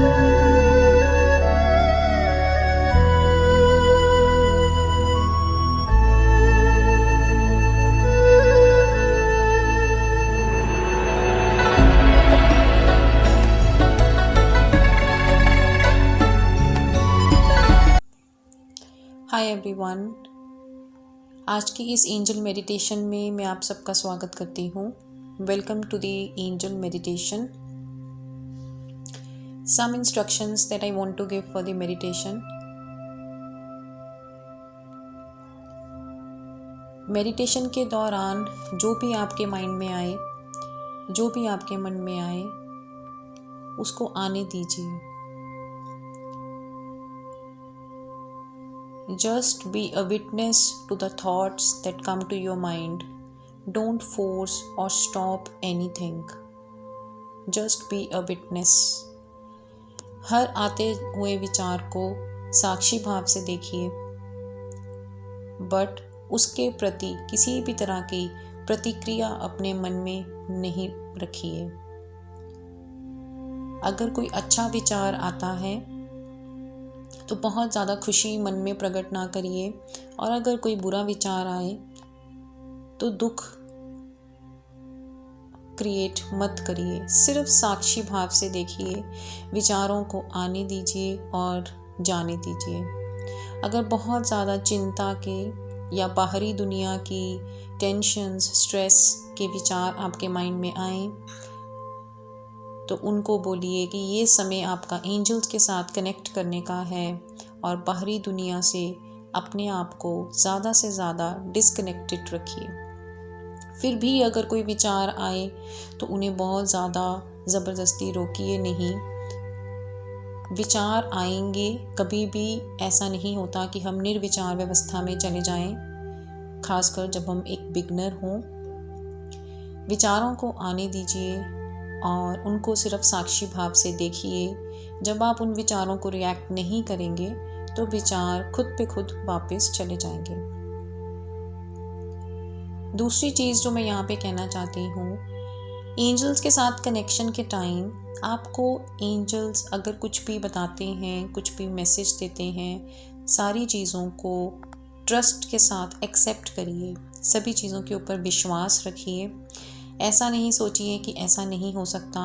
Hi everyone. आज की इस एंजल मेडिटेशन में मैं आप सबका स्वागत करती हूँ। Welcome to the angel meditation. Some instructions that I want to give for the meditation. Meditation के दौरान जो भी आपके माइंड में आए, जो भी आपके मन में आए, उसको आने दीजिए। Just be a witness to the thoughts that come to your mind. Don't force or stop anything. Just be a witness. हर आते हुए विचार को साक्षी भाव से देखिए, बट उसके प्रति किसी भी तरह की प्रतिक्रिया अपने मन में नहीं रखिए। अगर कोई अच्छा विचार आता है तो बहुत ज़्यादा खुशी मन में प्रकट ना करिए, और अगर कोई बुरा विचार आए तो दुख क्रिएट मत करिए। सिर्फ साक्षी भाव से देखिए, विचारों को आने दीजिए और जाने दीजिए। अगर बहुत ज़्यादा चिंता के या बाहरी दुनिया की टेंशन्स, स्ट्रेस के विचार आपके माइंड में आए तो उनको बोलिए कि ये समय आपका एंजल्स के साथ कनेक्ट करने का है, और बाहरी दुनिया से अपने आप को ज़्यादा से ज़्यादा डिस्कनेक्टेड रखिए। फिर भी अगर कोई विचार आए तो उन्हें बहुत ज़्यादा ज़बरदस्ती रोकिए नहीं। विचार आएंगे, कभी भी ऐसा नहीं होता कि हम निर्विचार व्यवस्था में चले जाएं, खासकर जब हम एक बिगनर हों। विचारों को आने दीजिए और उनको सिर्फ साक्षी भाव से देखिए। जब आप उन विचारों को रिएक्ट नहीं करेंगे तो विचार खुद पे खुद वापस चले जाएंगे। दूसरी चीज़ जो मैं यहाँ पे कहना चाहती हूँ, एंजल्स के साथ कनेक्शन के टाइम आपको एंजल्स अगर कुछ भी बताते हैं, कुछ भी मैसेज देते हैं, सारी चीज़ों को ट्रस्ट के साथ एक्सेप्ट करिए। सभी चीज़ों के ऊपर विश्वास रखिए। ऐसा नहीं सोचिए कि ऐसा नहीं हो सकता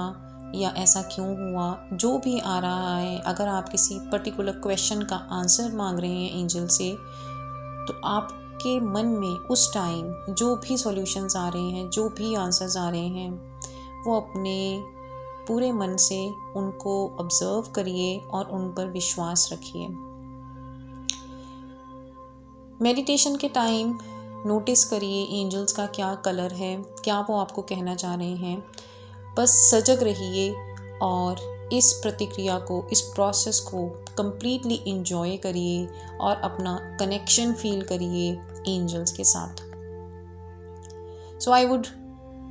या ऐसा क्यों हुआ। जो भी आ रहा है, अगर आप किसी पर्टिकुलर क्वेश्चन का आंसर मांग रहे हैं एंजल से, तो आपके मन में उस टाइम जो भी सॉल्यूशंस आ रहे हैं, जो भी आंसर्स आ रहे हैं, वो अपने पूरे मन से उनको ऑब्जर्व करिए और उन पर विश्वास रखिए। मेडिटेशन के टाइम नोटिस करिए एंजल्स का क्या कलर है, क्या वो आपको कहना चाह रहे हैं। बस सजग रहिए और इस प्रतिक्रिया को, इस प्रोसेस को कंप्लीटली इंजॉय करिए और अपना कनेक्शन फील करिए एंजल्स के साथ। So I would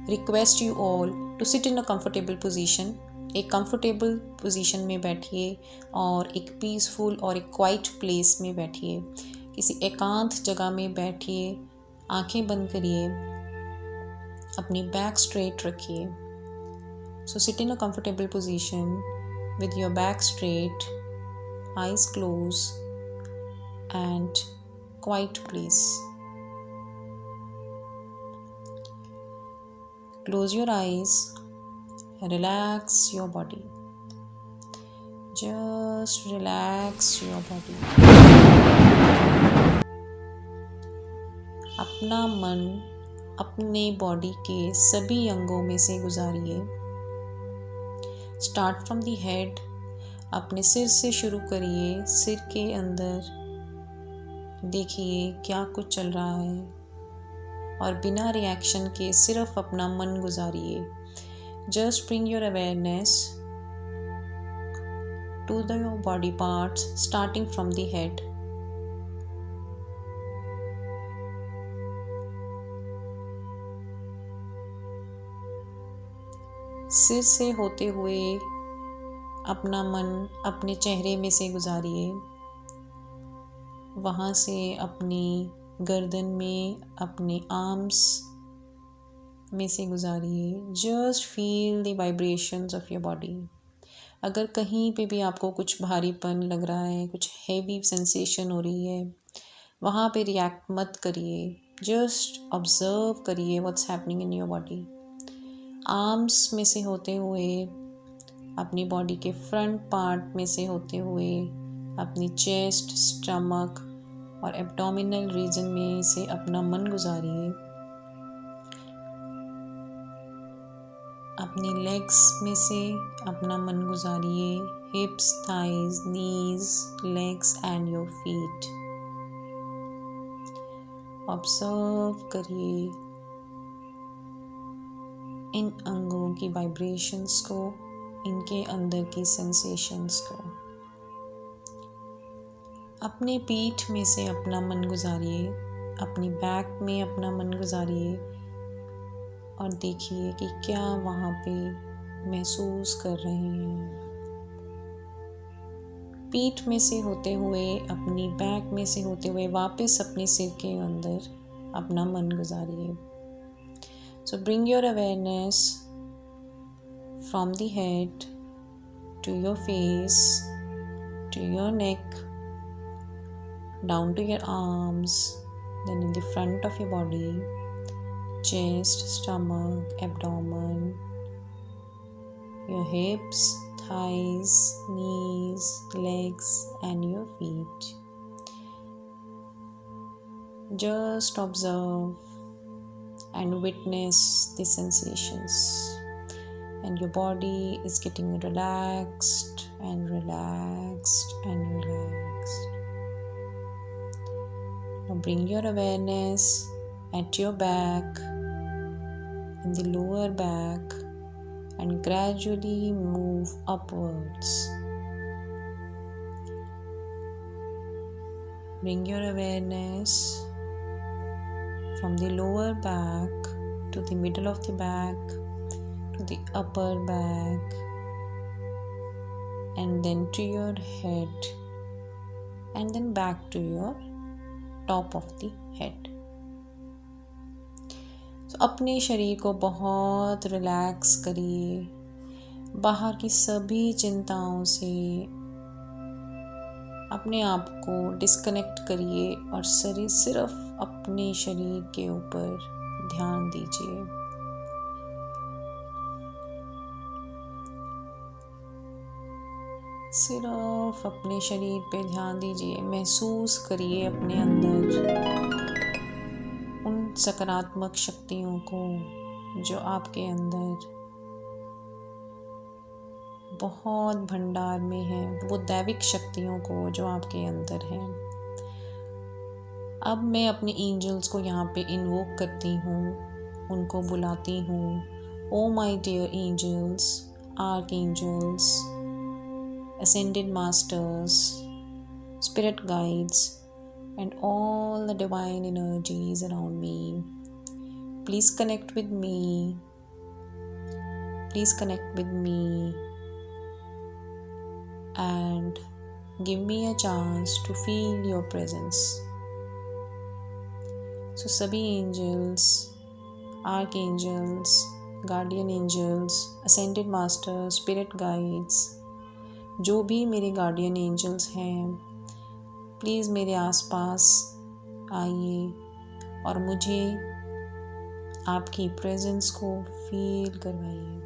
request you all to sit in a comfortable position. एक कंफर्टेबल पोजीशन में बैठिए और एक पीसफुल और एक क्वाइट प्लेस में बैठिए। किसी एकांत जगह में बैठिए, आंखें बंद करिए, अपनी बैक स्ट्रेट रखिए। So sit in a comfortable position with your back straight, eyes close and quite place. Close your eyes, relax your body. Just relax your body. अपना मन अपने बॉडी के सभी अंगों में से गुजारिए। स्टार्ट फ्रॉम द हेड, अपने सिर से शुरू करिए। सिर के अंदर देखिए क्या कुछ चल रहा है, और बिना रिएक्शन के सिर्फ अपना मन गुजारिए। Just bring your awareness to the your body parts starting from the head. सिर से होते हुए अपना मन अपने चेहरे में से गुजारिए। वहाँ से अपनी गर्दन में, अपने आर्म्स में से गुजारिए। Just feel the vibrations of your body. अगर कहीं पे भी आपको कुछ भारीपन लग रहा है, कुछ हैवी सेंसेशन हो रही है, वहाँ पे रिएक्ट मत करिए, जस्ट ऑब्जर्व करिए what's happening in your body. Arms में से होते हुए, अपनी बॉडी के फ्रंट पार्ट में से होते हुए, अपनी चेस्ट, स्टमक और एब्डोमिनल रीजन में से अपना मन गुजारिए। अपनी लेग्स में से अपना मन गुजारिए, hips, thighs, knees, legs and your feet. Observe करिए इन अंगों की वाइब्रेशंस को, इनके अंदर की सेंसेशंस को। अपने पीठ में से अपना मन गुजारिए, अपनी बैक में अपना मन गुजारिए और देखिए कि क्या वहाँ पे महसूस कर रहे हैं। पीठ में से होते हुए, अपनी बैक में से होते हुए वापस अपने सिर के अंदर अपना मन गुजारिए। So bring your awareness from the head to your face, to your neck, down to your arms, then in the front of your body, chest, stomach, abdomen, your hips, thighs, knees, legs and your feet. Just observe and witness the sensations, and your body is getting relaxed and relaxed and relaxed. Now bring your awareness at your back, in the lower back, and gradually move upwards. Bring your awareness from the lower back to the middle of the back, to the upper back, and then to your head, and then back to your top of the head. तो अपने शरीर को बहुत relax करिए, बाहर की सभी चिंताओं से अपने आप को डिस्कनेक्ट करिए और सिर्फ अपने शरीर के ऊपर ध्यान दीजिए। सिर्फ अपने शरीर पे ध्यान दीजिए, महसूस करिए अपने अंदर उन सकारात्मक शक्तियों को जो आपके अंदर बहुत भंडार में है, वो दैविक शक्तियों को जो आपके अंदर हैं। अब मैं अपने एंजल्स को यहाँ पे इन्वोक करती हूँ, उनको बुलाती हूँ। Oh my dear angels, archangels, ascended masters, spirit guides, and all the divine energies around me, please connect with me. Please connect with me and give me a chance to feel your presence. So सभी angels, archangels, guardian angels, ascended masters, spirit guides, जो भी मेरे guardian angels हैं, please मेरे आसपास आइए और मुझे आपकी प्रेजेंस को फील करवाइए।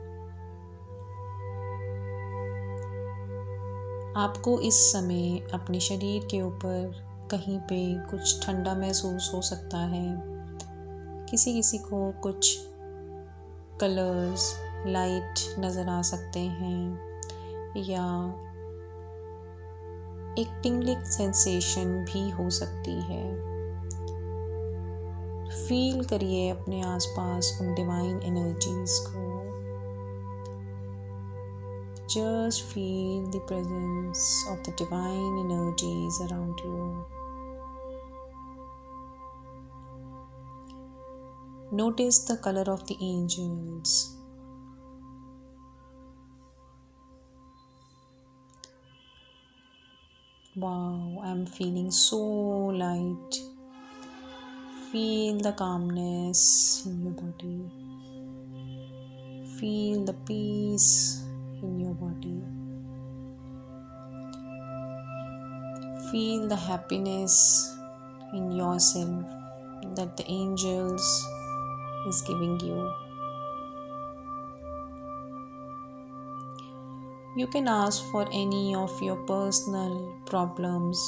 आपको इस समय अपने शरीर के ऊपर कहीं पे कुछ ठंडा महसूस हो सकता है, किसी किसी को कुछ कलर्स लाइट नज़र आ सकते हैं, या एक टिंगलिंग सेंसेशन भी हो सकती है। फील करिए अपने आसपास उन डिवाइन एनर्जीज को। Just feel the presence of the divine energies around you. Notice the colour of the angels. Wow, I'm feeling so light. Feel the calmness in your body. Feel the peace in your body. feel the happiness in yourself that the angels is giving you. You can ask for any of your personal problems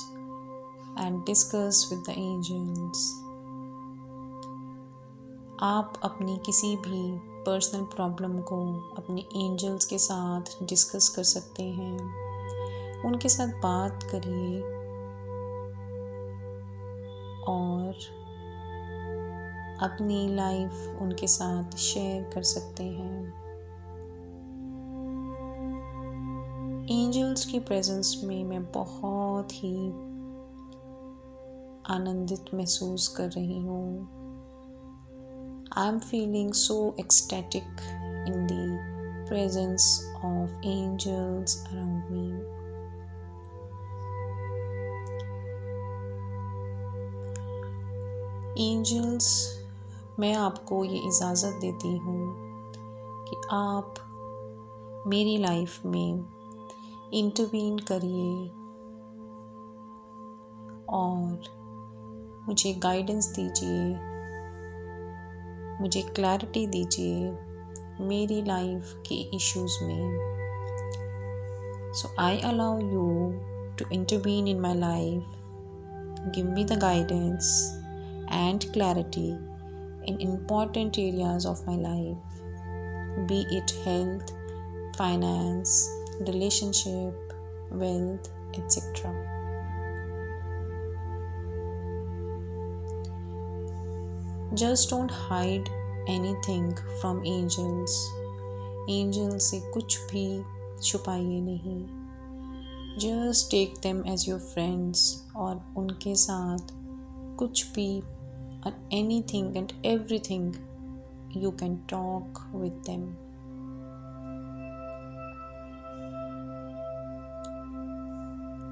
and discuss with the angels. आप अपनी किसी भी personal problem को अपने angels के साथ discuss कर सकते हैं, उनके साथ बात करिए और अपनी लाइफ उनके साथ शेयर कर सकते हैं। एंजल्स की प्रेजेंस में मैं बहुत ही आनंदित महसूस कर रही हूँ। I am feeling so ecstatic in the presence of angels around me. Angels, मैं आपको ये इजाज़त देती हूँ कि आप मेरी लाइफ में इंटरवीन करिए और मुझे गाइडेंस दीजिए, मुझे क्लैरिटी दीजिए मेरी लाइफ के इश्यूज़ में। So I allow you to intervene in my life, give me the guidance and clarity in important areas of my life, be it health, finance, relationship, wealth, etc. Just don't hide anything from angels. Angels से कुछ भी छुपाइए नहीं. Just take them as your friends और उनके साथ कुछ भी and anything and everything you can talk with them.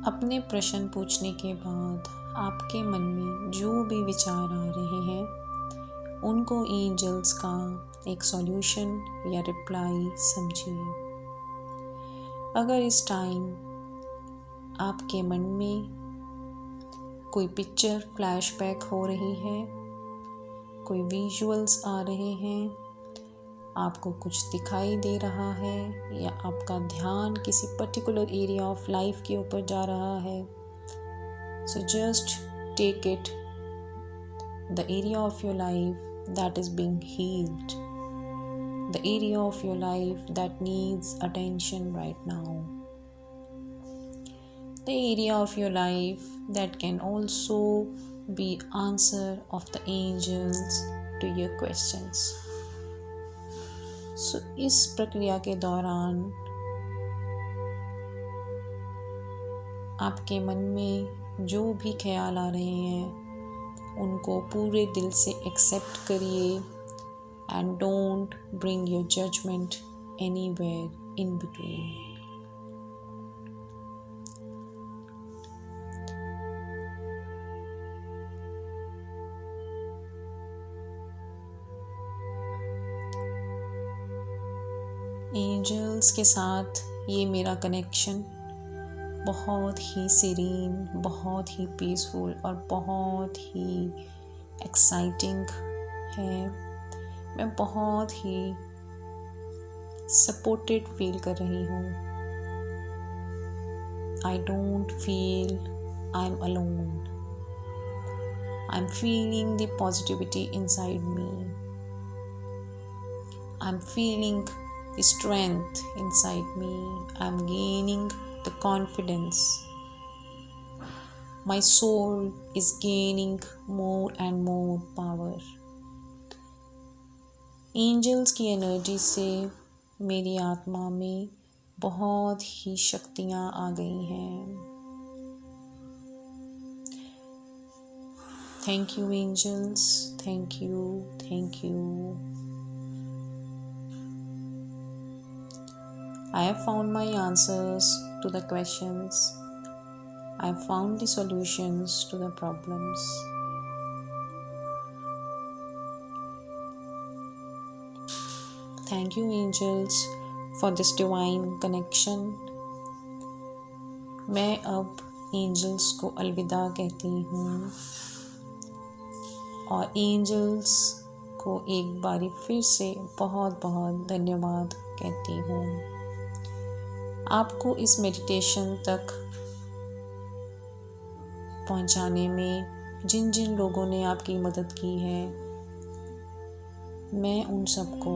अपने प्रश्न पूछने के बाद आपके मन में जो भी विचार आ रहे हैं उनको एंजल्स का एक सॉल्यूशन या रिप्लाई समझिए। अगर इस टाइम आपके मन में कोई पिक्चर फ्लैशबैक हो रही है, कोई विजुअल्स आ रहे हैं, आपको कुछ दिखाई दे रहा है या आपका ध्यान किसी पर्टिकुलर एरिया ऑफ लाइफ के ऊपर जा रहा है, so just take it the area of your life that is being healed, the area of your life that needs attention right now, the area of your life that can also be answer of the angels to your questions. So इस प्रक्रिया के दौरान आपके मन में जो भी ख्याल आ रहे हैं उनको पूरे दिल से एक्सेप्ट करिए and don't bring your judgement anywhere in between. Angels के साथ ये मेरा कनेक्शन बहुत ही सीरीन, बहुत ही पीसफुल और बहुत ही एक्साइटिंग है। मैं बहुत ही सपोर्टेड फील कर रही हूँ। I don't feel I am alone. I am feeling the positivity inside me. I am feeling the strength inside me. I am gaining the confidence. My soul is gaining more and more power. Angels की energy से मेरी आत्मा में बहुत ही शक्तियाँ आ गई हैं। Thank you angels, thank you, thank you. I have found my answers to the questions. I have found the solutions to the problems. Thank you angels for this divine connection. मैं अब एंजल्स को अलविदा कहती हूँ और angels को एक बारी फिर से बहुत बहुत धन्यवाद कहती हूँ। आपको इस मेडिटेशन तक पहुँचाने में जिन जिन लोगों ने आपकी मदद की है, मैं उन सबको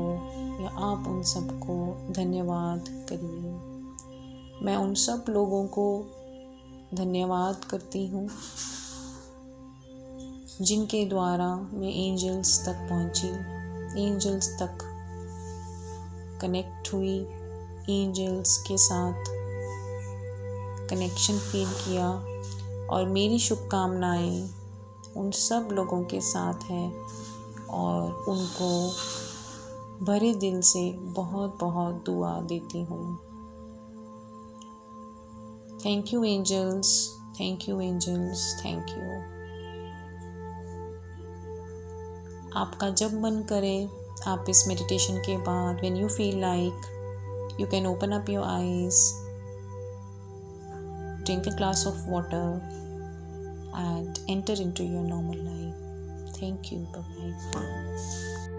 या आप उन सबको धन्यवाद करिए। मैं उन सब लोगों को धन्यवाद करती हूँ जिनके द्वारा मैं एंजल्स तक पहुँची, एंजल्स तक कनेक्ट हुई, एंजल्स के साथ कनेक्शन फील किया और मेरी शुभकामनाएं उन सब लोगों के साथ हैं और उनको भरे दिल से बहुत बहुत दुआ देती हूँ। Thank you angels, thank you angels, thank you. आपका जब मन करे आप इस मेडिटेशन के बाद when you feel like you can open up your eyes, drink a glass of water and enter into your normal life. Thank you. Bye-bye.